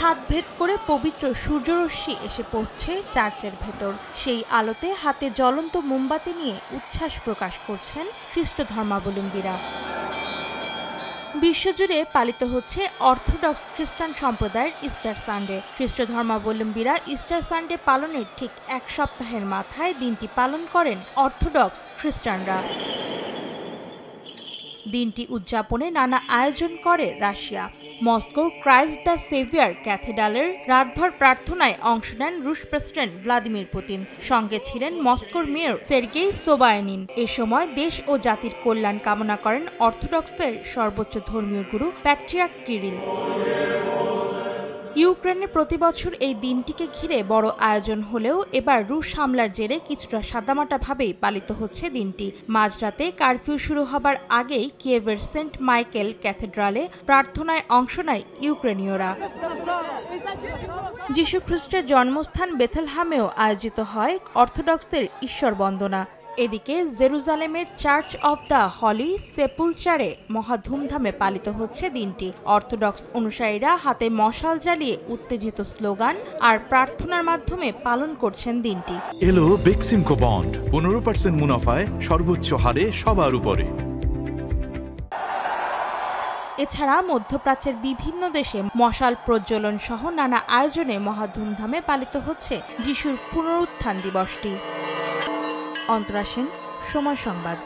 ছাদ ভেদ করে পবিত্র সূর্যরশ্মি এসে পড়ছে চার্চের ভেতর। সেই আলোতে হাতে জ্বলন্ত মোমবাতি নিয়ে উচ্ছ্বাস প্রকাশ করছেন খ্রিস্ট ধর্মাবলম্বীরা। বিশ্বজুড়ে পালিত হচ্ছে অর্থোডক্স খ্রিস্টান সম্প্রদায়ের ইস্টার সানডে। খ্রিস্ট ধর্মাবলম্বীরা ইস্টার সানডে পালনের ঠিক এক সপ্তাহের মাথায় দিনটি পালন করেন অর্থোডক্স খ্রিস্টানরা। দিনটি উদযাপনে নানা আয়োজন করে রাশিয়া। মস্কোর ক্রাইস্ট দ্য সেভিয়ার ক্যাথেড্রালের রাতভর প্রার্থনায় অংশ নেন রুশ প্রেসিডেন্ট ভ্লাদিমির পুতিন। সঙ্গে ছিলেন মস্কোর মেয়র সের্গেই সোবায়ানিন। এ সময় দেশ ও জাতির কল্যাণ কামনা করেন অর্থোডক্সদের সর্বোচ্চ ধর্মীয় গুরু প্যাট্রিয়ার্ক কিরিল। ইউক্রেনে প্রতিবছর এই দিনটিকে ঘিরে বড় আয়োজন হলেও এবার রুশ হামলার জেরে কিছুটা সাদামাটাভাবেই পালিত হচ্ছে দিনটি। মাঝরাতে কারফিউ শুরু হবার আগেই কিয়েভের সেন্ট মাইকেল ক্যাথেড্রালে প্রার্থনায় অংশ নেয় ইউক্রেনীয়রা। যিশু খ্রিস্টের জন্মস্থান বেথলহামেও আয়োজিত হয় অর্থোডক্সদের ঈশ্বর বন্দনা। এদিকে জেরুজালেমের চার্চ অব দ্য হলি সেপুলচারে মহা ধুমধামে পালিত হচ্ছে দিনটি। অর্থোডক্স অনুসারীরা হাতে মশাল জ্বালিয়ে উত্তেজিত স্লোগান আর প্রার্থনার মাধ্যমে পালন করছেন দিনটি। এলো বেক্সিমকো বন্ড 15% মুনাফায় সর্বোচ্চ হারে সবার উপরে। এছাড়া মধ্যপ্রাচ্যের বিভিন্ন দেশে মশাল প্রজ্বলন সহ নানা আয়োজনে মহা ধুমধামে পালিত হচ্ছে যিশুর পুনরুত্থান দিবসটি। অন্তরা সেন, সময় সংবাদ।